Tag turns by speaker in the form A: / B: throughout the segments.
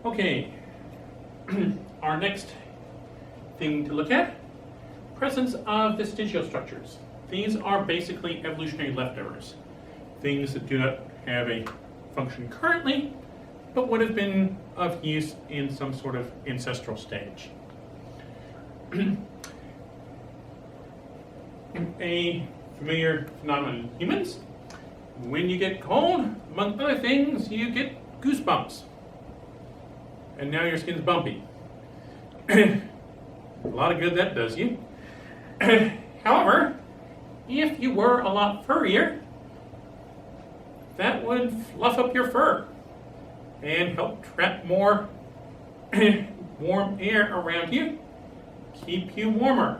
A: Okay, our next thing to look at, presence of vestigial structures. These are basically evolutionary leftovers, things that do not have a function currently, but would have been of use in some sort of ancestral stage. A familiar phenomenon in humans, when you get cold, among other things, you get goosebumps. And now your skin's bumpy. A lot of good that does you. However, if you were a lot furrier, that would fluff up your fur and help trap more warm air around you, keep you warmer.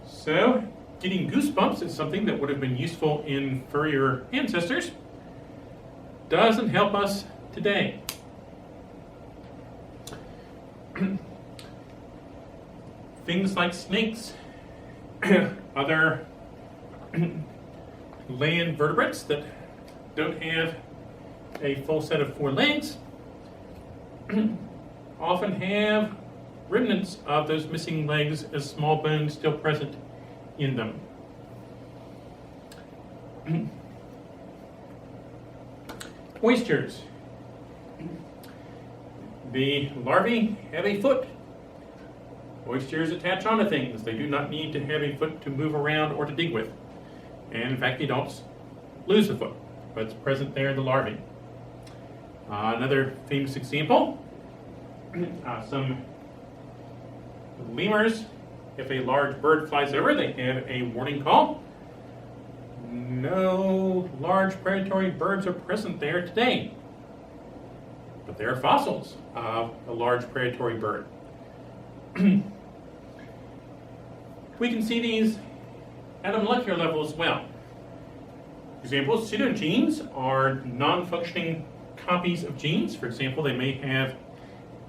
A: So, getting goosebumps is something that would have been useful in furrier ancestors. Doesn't help us today. Things like snakes, other land vertebrates that don't have a full set of 4 legs often have remnants of those missing legs as small bones still present in them. Oysters. The larvae have a foot. Oysters attach onto things. They do not need to have a foot to move around or to dig with. And in fact, they don't lose the foot, but it's present there in the larvae. Another famous example, some lemurs, if a large bird flies over, they have a warning call. No large predatory birds are present there today, but there are fossils of a large predatory bird. We can see these at a molecular level as well. For example, pseudogenes are non-functioning copies of genes. For example, they may have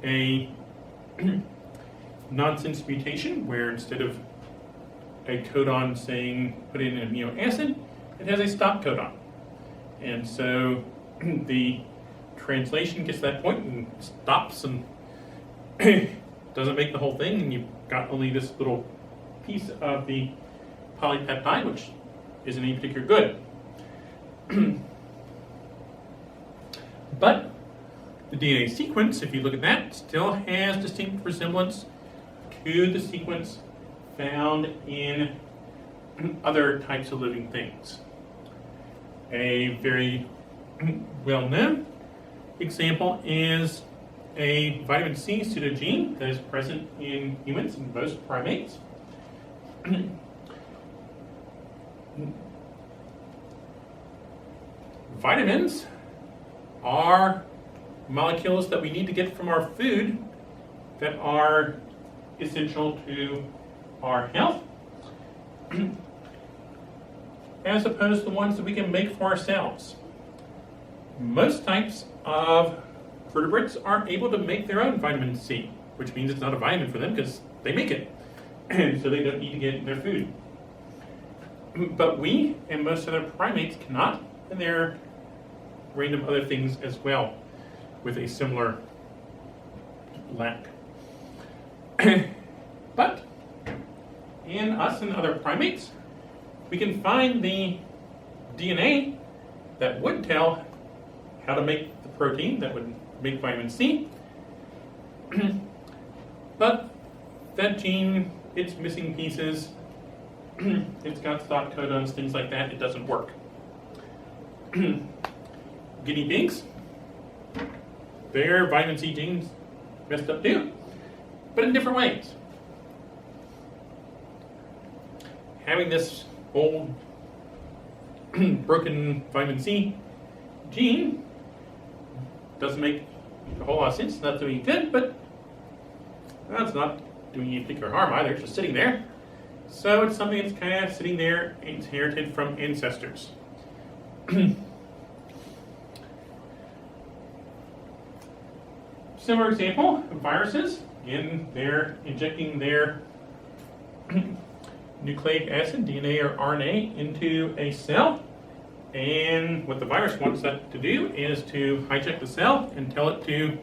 A: a nonsense mutation where instead of a codon saying put in an amino acid, it has a stop codon. And so the translation gets to that point and stops and doesn't make the whole thing, and you've got only this little piece of the polypeptide, which isn't any particular good. But the DNA sequence, if you look at that, still has distinct resemblance to the sequence found in other types of living things. A very well-known example is a vitamin C pseudogene that is present in humans and most primates. Vitamins are molecules that we need to get from our food that are essential to our health, as opposed to the ones that we can make for ourselves. Most types of vertebrates are able to make their own vitamin C, which means it's not a vitamin for them because they make it, and so they don't need to get it in their food. But we and most other primates cannot, and there are random other things as well with a similar lack. But in us and other primates, we can find the DNA that would tell how to make the protein that would make vitamin C. But that gene, it's missing pieces, it's got stop codons, things like that, it doesn't work. Guinea pigs, their vitamin C genes messed up too, but in different ways. Having this old broken vitamin C gene doesn't make a whole lot of sense. It's not doing good, but it's not doing any particular harm either. It's just sitting there. So it's something that's kind of sitting there, inherited from ancestors. Similar example, viruses. Again, they're injecting their nucleic acid, DNA or RNA, into a cell, And what the virus wants that to do is to hijack the cell and tell it to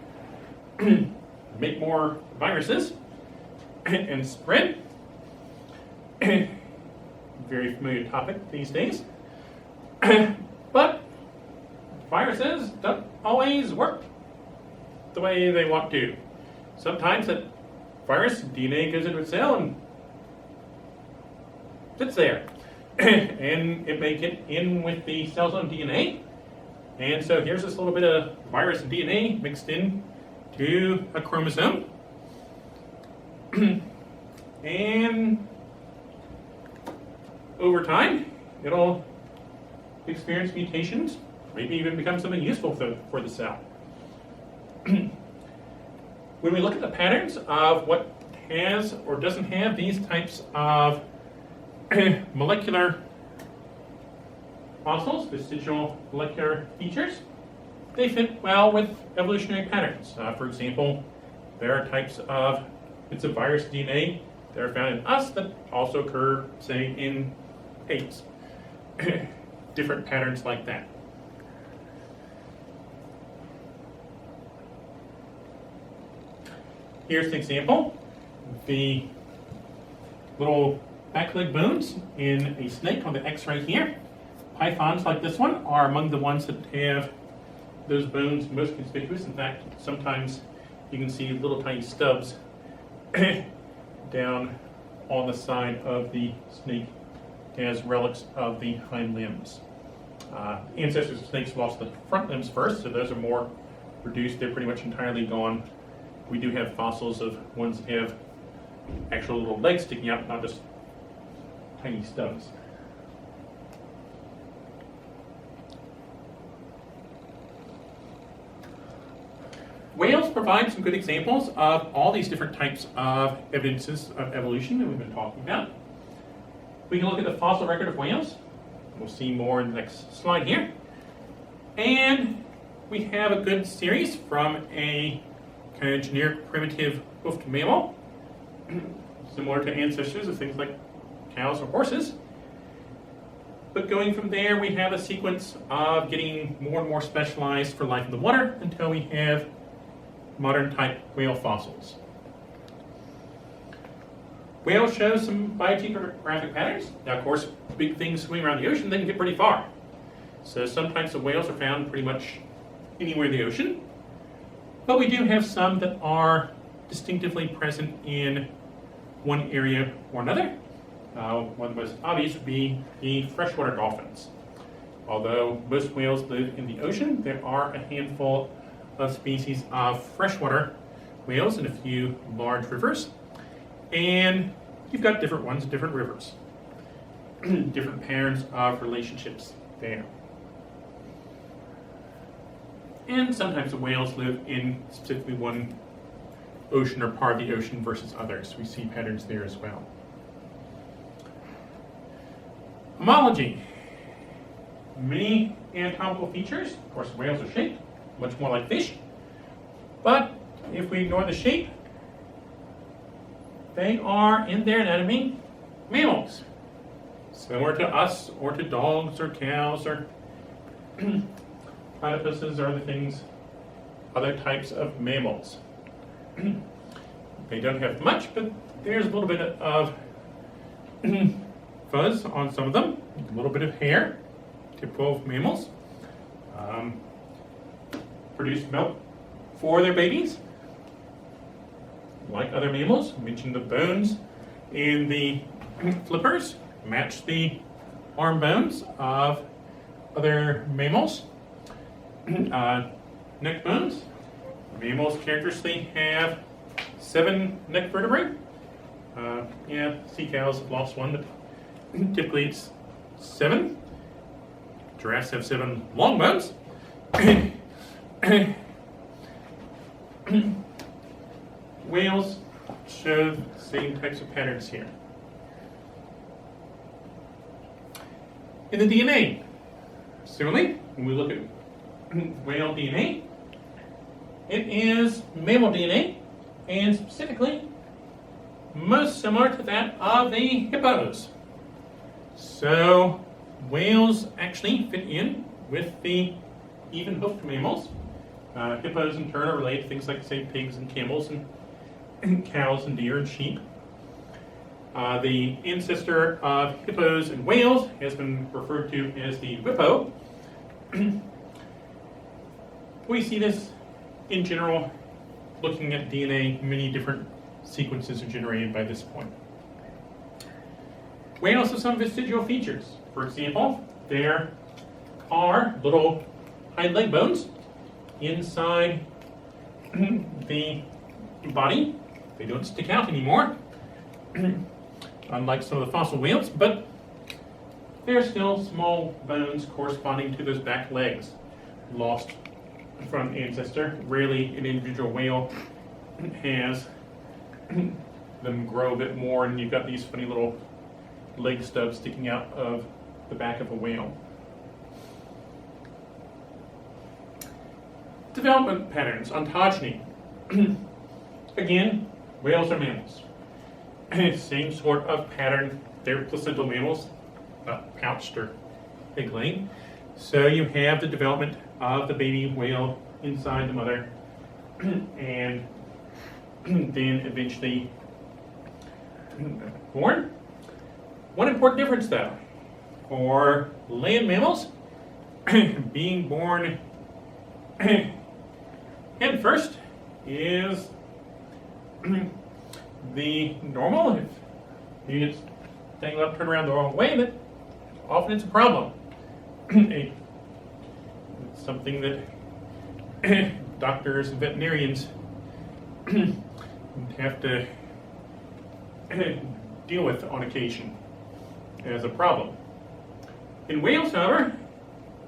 A: make more viruses and spread. Very familiar topic these days. But viruses don't always work the way they want to. Sometimes that virus DNA goes into a cell and sits there. And it may get in with the cell's own DNA. And so here's this little bit of virus DNA mixed in to a chromosome. And over time, it'll experience mutations, maybe even become something useful for the cell. When we look at the patterns of what has or doesn't have these types of molecular fossils, vestigial molecular features, they fit well with evolutionary patterns. For example, there are types of bits of virus DNA that are found in us that also occur, say, in apes. Different patterns like that. Here's an example. The little back leg bones in a snake on the X right here. Pythons like this one are among the ones that have those bones most conspicuous. In fact, sometimes you can see little tiny stubs down on the side of the snake as relics of the hind limbs. Ancestors of snakes lost the front limbs first, so those are more reduced. They're pretty much entirely gone. We do have fossils of ones that have actual little legs sticking out, not just tiny stubs. Whales provide some good examples of all these different types of evidences of evolution that we've been talking about. We can look at the fossil record of whales. We'll see more in the next slide here. And we have a good series from a kind of generic primitive hoofed mammal, similar to ancestors of things like cows or horses. But going from there, we have a sequence of getting more and more specialized for life in the water until we have modern type whale fossils. Whales show some biogeographic patterns. Now, of course, big things swimming around the ocean, they can get pretty far. So some types of whales are found pretty much anywhere in the ocean. But we do have some that are distinctively present in one area or another. One of the most obvious would be the freshwater dolphins. Although most whales live in the ocean, there are a handful of species of freshwater whales in a few large rivers. And you've got different ones in different rivers. Different patterns of relationships there. And sometimes the whales live in specifically one ocean or part of the ocean versus others. We see patterns there as well. Homology. Many anatomical features. Of course, whales are shaped much more like fish. But if we ignore the shape, they are, in their anatomy, mammals. Similar to us, or to dogs, or cows, or platypuses, or other types of mammals. They don't have much, but there's a little bit of fuzz on some of them, a little bit of hair, typical of mammals. Produce milk for their babies. Like other mammals, I mentioned the bones in the flippers match the arm bones of other mammals. Neck bones. Mammals characteristically have 7 neck vertebrae. Sea cows have lost one, but typically it's 7. Giraffes have 7 long bones. Whales show the same types of patterns here. In the DNA, similarly, when we look at whale DNA, it is mammal DNA, and specifically most similar to that of the hippos. So whales actually fit in with the even-hoofed mammals. Hippos in turn are related to things like, say, pigs and camels and cows and deer and sheep. The ancestor of hippos and whales has been referred to as the whippo. We see this in general looking at DNA. Many different sequences are generated by this point. Whales have some vestigial features. For example, there are little hind leg bones inside the body. They don't stick out anymore, unlike some of the fossil whales, but there are still small bones corresponding to those back legs lost from ancestor. Rarely an individual whale has them grow a bit more, and you've got these funny little leg stubs sticking out of the back of a whale. Development patterns, ontogeny. Again, whales are mammals. Same sort of pattern. They're placental mammals, not pouched or egg-laying. So you have the development of the baby whale inside the mother, and then eventually born. One important difference, though, for land mammals, being born head first is the normal. If you just tangle up, turn around the wrong way, but often it's a problem. It's something that doctors and veterinarians have to deal with on occasion as a problem. In whales, however,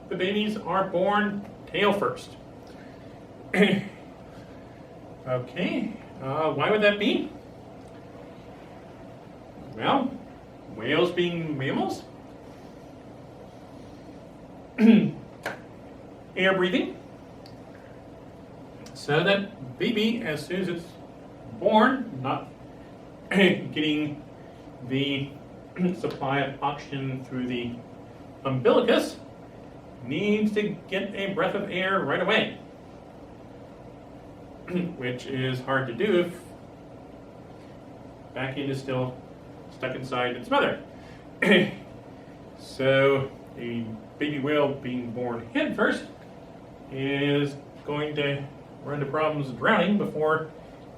A: the babies are born tail first. Okay, why would that be? Well, whales being mammals, air breathing, so that baby, as soon as it's born, not getting the supply of oxygen through the umbilicus, needs to get a breath of air right away, which is hard to do if back end is still stuck inside its mother. So a baby whale being born head first is going to run into problems drowning before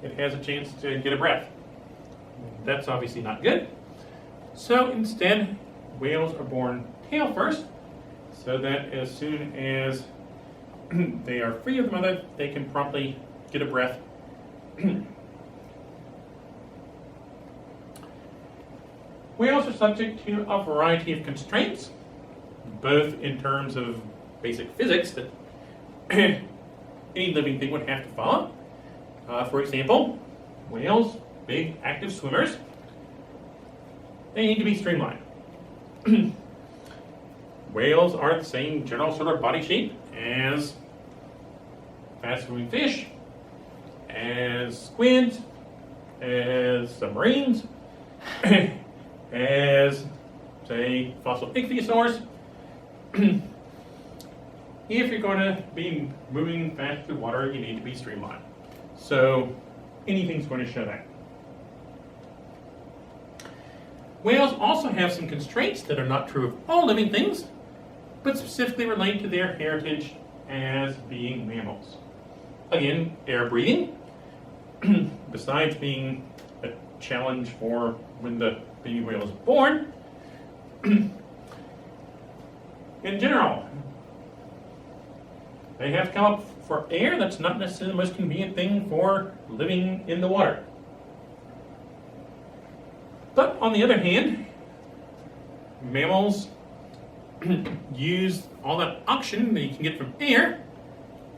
A: it has a chance to get a breath. That's obviously not good. So instead, whales are born tail first, so that as soon as they are free of the mother, they can promptly get a breath. Whales are subject to a variety of constraints, both in terms of basic physics that any living thing would have to follow. For example, whales, big active swimmers, they need to be streamlined. Whales are the same general sort of body shape as fast-moving fish, as squids, as submarines, as, say, fossil ichthyosaurs. If you're going to be moving fast through water, you need to be streamlined. So anything's going to show that. Whales also have some constraints that are not true of all living things, but specifically relate to their heritage as being mammals. Again, air breathing, besides being a challenge for when the baby whale is born, in general, they have to come up for air. That's not necessarily the most convenient thing for living in the water. But on the other hand, mammals use all that oxygen that you can get from air,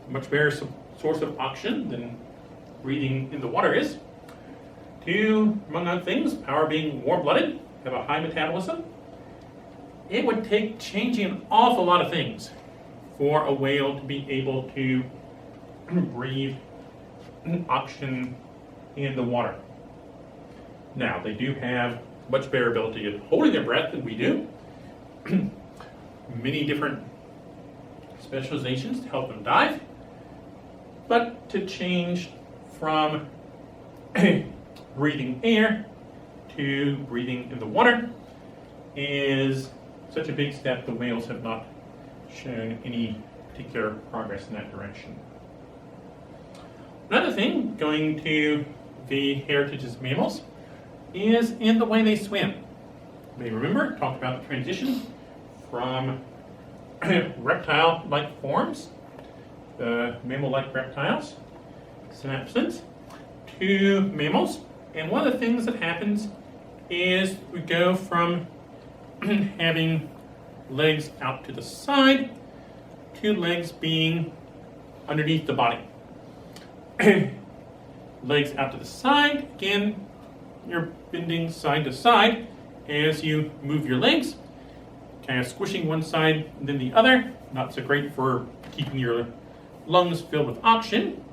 A: a much better source of oxygen than breathing in the water is, to, among other things, power being warm-blooded, have a high metabolism. It would take changing an awful lot of things for a whale to be able to breathe oxygen in the water. Now, they do have much better ability at holding their breath than we do. many different specializations to help them dive, but to change from breathing air to breathing in the water is such a big step. The whales have not shown any particular progress in that direction. Another thing, going to the heritages of mammals, is in the way they swim. You may remember, talked about the transition from reptile-like forms, the mammal-like reptiles, synapsids, to mammals. And one of the things that happens is we go from having legs out to the side to legs being underneath the body. Legs out to the side, again, you're bending side to side as you move your legs, kind of squishing one side and then the other. Not so great for keeping your lungs filled with oxygen,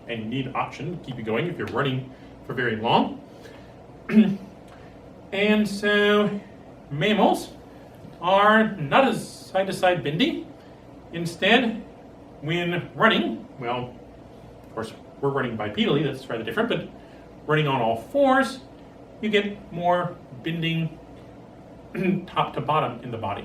A: and you need oxygen to keep you going if you're running for very long. And so mammals are not as side to side bendy. Instead, when running, well, of course, we're running bipedally, that's rather different, but running on all fours, you get more bending top to bottom in the body.